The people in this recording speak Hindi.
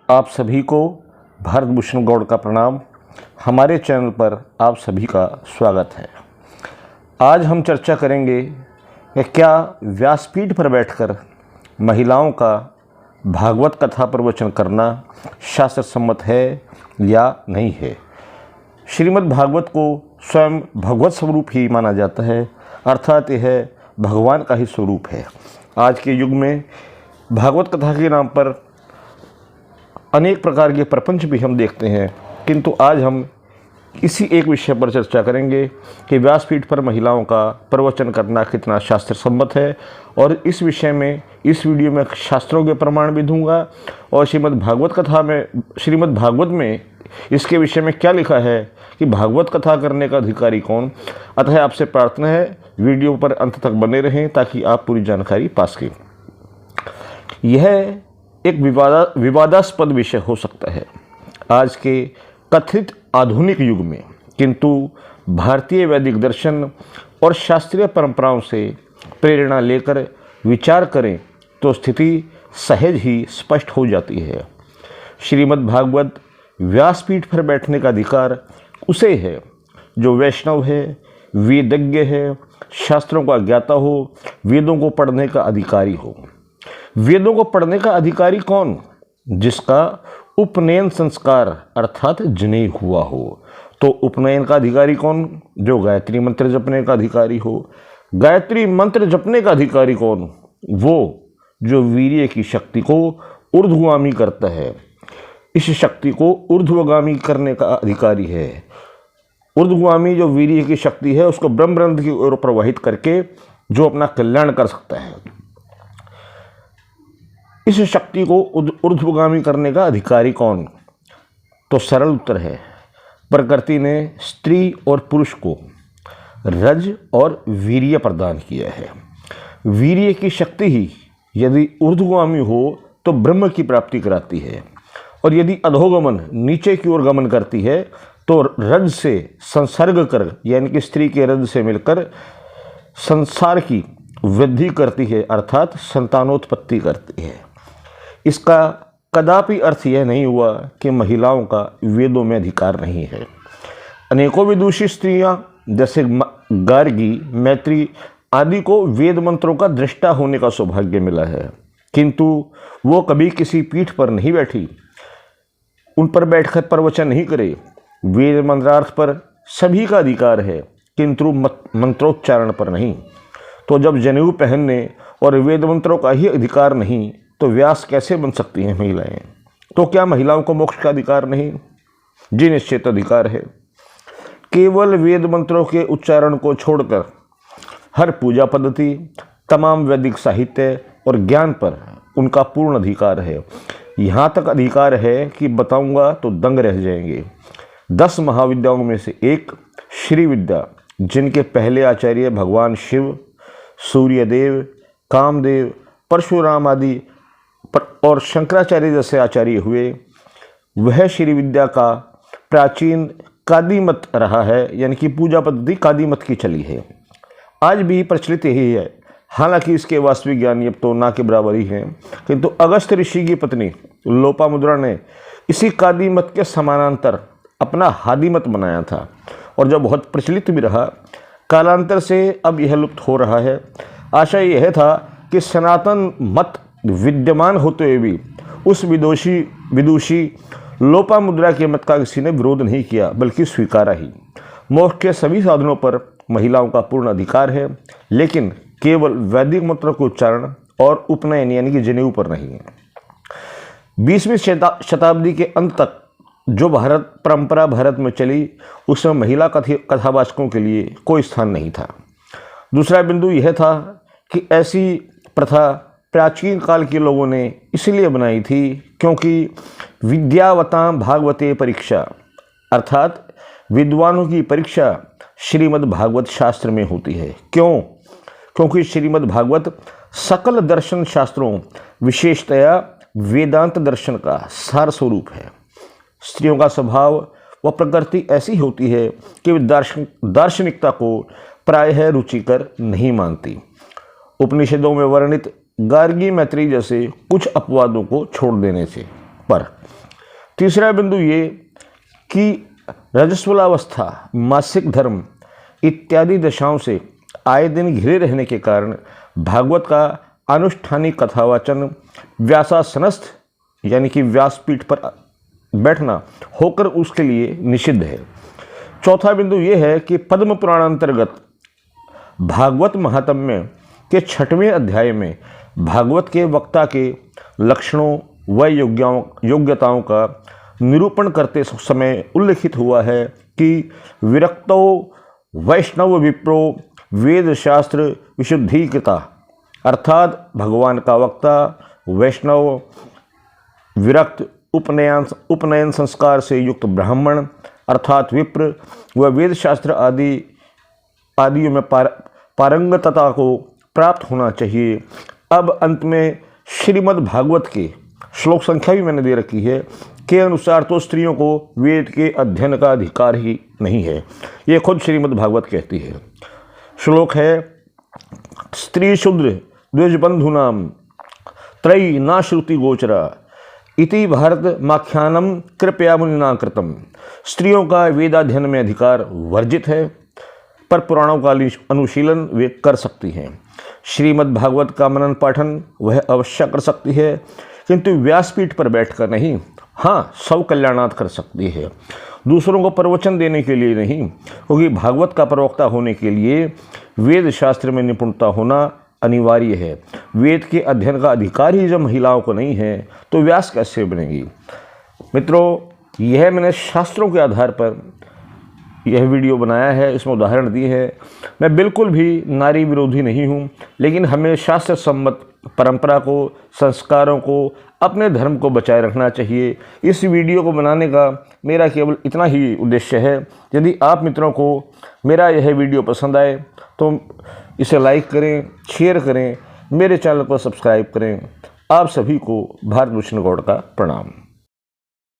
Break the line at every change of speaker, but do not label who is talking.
आप सभी को भारत भूषण गौड़ का प्रणाम। हमारे चैनल पर आप सभी का स्वागत है। आज हम चर्चा करेंगे कि क्या व्यासपीठ पर बैठकर महिलाओं का भागवत कथा प्रवचन करना शास्त्र सम्मत है या नहीं है। श्रीमद् भागवत को स्वयं भगवत स्वरूप ही माना जाता है, अर्थात यह भगवान का ही स्वरूप है। आज के युग में भागवत कथा के नाम पर अनेक प्रकार के प्रपंच भी हम देखते हैं, किंतु आज हम इसी एक विषय पर चर्चा करेंगे कि व्यासपीठ पर महिलाओं का प्रवचन करना कितना शास्त्र सम्मत है। और इस विषय में इस वीडियो में शास्त्रों के प्रमाण भी दूंगा और श्रीमद् भागवत में इसके विषय में क्या लिखा है कि भागवत कथा करने का अधिकारी कौन। अतः आपसे प्रार्थना है वीडियो पर अंत तक बने रहें ताकि आप पूरी जानकारी पा सकें। यह एक विवादास्पद विषय हो सकता है आज के कथित आधुनिक युग में, किंतु भारतीय वैदिक दर्शन और शास्त्रीय परंपराओं से प्रेरणा लेकर विचार करें तो स्थिति सहज ही स्पष्ट हो जाती है। श्रीमद् भागवत व्यासपीठ पर बैठने का अधिकार उसे है जो वैष्णव है, वेदज्ञ है, शास्त्रों का ज्ञाता हो, वेदों को पढ़ने का अधिकारी हो। वेदों को पढ़ने का अधिकारी कौन? जिसका उपनयन संस्कार अर्थात जनेऊ हुआ हो। तो उपनयन का अधिकारी कौन? जो गायत्री मंत्र जपने का अधिकारी हो। गायत्री मंत्र जपने का अधिकारी कौन? वो जो वीर्य की शक्ति को ऊर्ध्वगामी करता है। इस शक्ति को ऊर्ध्वगामी करने का अधिकारी है। ऊर्ध्वगामी जो वीर्य की शक्ति है उसको ब्रह्मरंध्र की ओर प्रवाहित करके जो अपना कल्याण कर सकता है। इस शक्ति को ऊर्ध्वगामी करने का अधिकारी कौन? तो सरल उत्तर है, प्रकृति ने स्त्री और पुरुष को रज और वीर्य प्रदान किया है। वीर्य की शक्ति ही यदि ऊर्ध्वगामी हो तो ब्रह्म की प्राप्ति कराती है, और यदि अधोगमन नीचे की ओर गमन करती है तो रज से संसर्ग कर यानी कि स्त्री के रज से मिलकर संसार की वृद्धि करती है, अर्थात संतानोत्पत्ति करती है। इसका कदापि अर्थ यह नहीं हुआ कि महिलाओं का वेदों में अधिकार नहीं है। अनेकों विदुषी स्त्रियां जैसे गार्गी, मैत्री आदि को वेद मंत्रों का दृष्टा होने का सौभाग्य मिला है, किंतु वो कभी किसी पीठ पर नहीं बैठी, उन पर बैठकर प्रवचन नहीं करे। वेद मंत्रार्थ पर सभी का अधिकार है, किंतु मंत्रोच्चारण पर नहीं। तो जब जनेऊ पहनने और वेद मंत्रों का ही अधिकार नहीं तो व्यास कैसे बन सकती हैं महिलाएं? तो क्या महिलाओं को मोक्ष का अधिकार नहीं? जी निश्चित अधिकार है। केवल वेद मंत्रों के उच्चारण को छोड़कर हर पूजा पद्धति, तमाम वैदिक साहित्य और ज्ञान पर उनका पूर्ण अधिकार है। यहाँ तक अधिकार है कि बताऊंगा तो दंग रह जाएंगे। 10 महाविद्याओं में से एक श्री विद्या, जिनके पहले आचार्य भगवान शिव, सूर्यदेव, कामदेव, परशुराम आदि और शंकराचार्य जैसे आचार्य हुए, वह श्री विद्या का प्राचीन कादीमत रहा है, यानी कि पूजा पद्धति कादीमत की चली है। आज भी प्रचलित यही है। हालांकि इसके वास्तविक ज्ञानी अब तो ना के बराबर ही हैं, किंतु अगस्त ऋषि की पत्नी लोपामुद्रा ने इसी कादीमत के समानांतर अपना हादीमत बनाया था, और जब बहुत प्रचलित भी रहा, कालांतर से अब यह लुप्त हो रहा है। आशय यह था कि सनातन मत विद्यमान होते हुए भी उस विदुषी लोपामुद्रा के मत का किसी ने विरोध नहीं किया, बल्कि स्वीकारा ही। मोक्ष के सभी साधनों पर महिलाओं का पूर्ण अधिकार है, लेकिन केवल वैदिक मंत्रों के उच्चारण और उपनयन यानी कि जनेऊ पर नहीं। 20वीं शताब्दी के अंत तक जो परंपरा भारत में चली, उसमें महिला कथावाचकों के लिए कोई स्थान नहीं था। दूसरा बिंदु यह था कि ऐसी प्रथा प्राचीन काल के लोगों ने इसलिए बनाई थी क्योंकि विद्यावतां भागवते परीक्षा, अर्थात विद्वानों की परीक्षा श्रीमद् भागवत शास्त्र में होती है। क्यों? क्योंकि श्रीमद् भागवत सकल दर्शन शास्त्रों, विशेषतया वेदांत दर्शन का सार स्वरूप है। स्त्रियों का स्वभाव व प्रकृति ऐसी होती है कि वे दार्शनिकता को प्रायः रुचिकर नहीं मानती। उपनिषदों में वर्णित गार्गी, मैत्री जैसे कुछ अपवादों को छोड़ देने से पर। तीसरा बिंदु ये कि रजस्वलावस्था, मासिक धर्म इत्यादि दशाओं से आए दिन घिरे रहने के कारण भागवत का अनुष्ठानिक कथावाचन व्यासासनस्थ यानी कि व्यासपीठ पर बैठना होकर उसके लिए निषिद्ध है। चौथा बिंदु यह है कि पद्म पुराण अंतर्गत भागवत महात्म्य के 6वें अध्याय में भागवत के वक्ता के लक्षणों व योग्यताओं का निरूपण करते समय उल्लिखित हुआ है कि विरक्तो वैष्णव विप्रो वेद शास्त्र विशुद्धीकृता, अर्थात भगवान का वक्ता वैष्णव, विरक्त उपनयन संस्कार से युक्त ब्राह्मण अर्थात विप्र व वेद शास्त्र आदियों में पारंगतता को प्राप्त होना चाहिए। अब अंत में श्रीमद् भागवत के श्लोक संख्या भी मैंने दे रखी है के अनुसार तो स्त्रियों को वेद के अध्ययन का अधिकार ही नहीं है, ये खुद श्रीमद् भागवत कहती है। श्लोक है, स्त्री शूद्र द्विजबंधुनाम त्रयी ना श्रुति गोचरा इति भारत माख्यानम कृपया मुनिना कृतम। स्त्रियों का वेदाध्ययन में अधिकार वर्जित है, पर पुराणों का अनुशीलन वे कर सकती हैं। श्रीमद् भागवत का मनन पाठन वह अवश्य कर सकती है, किंतु व्यासपीठ पर बैठकर नहीं। हाँ, सब कल्याणार्थ कर सकती है, दूसरों को प्रवचन देने के लिए नहीं, क्योंकि भागवत का प्रवक्ता होने के लिए वेद शास्त्र में निपुणता होना अनिवार्य है। वेद के अध्ययन का अधिकार ही जब महिलाओं को नहीं है तो व्यास कैसे बनेगी। मित्रों, यह मैंने शास्त्रों के आधार पर यह वीडियो बनाया है, इसमें उदाहरण दिए हैं। मैं बिल्कुल भी नारी विरोधी नहीं हूँ, लेकिन हमें शास्त्र सम्मत परंपरा को, संस्कारों को, अपने धर्म को बचाए रखना चाहिए। इस वीडियो को बनाने का मेरा केवल इतना ही उद्देश्य है। यदि आप मित्रों को मेरा यह वीडियो पसंद आए तो इसे लाइक करें, शेयर करें, मेरे चैनल को सब्सक्राइब करें। आप सभी को भारत भूषण गौड़ का प्रणाम।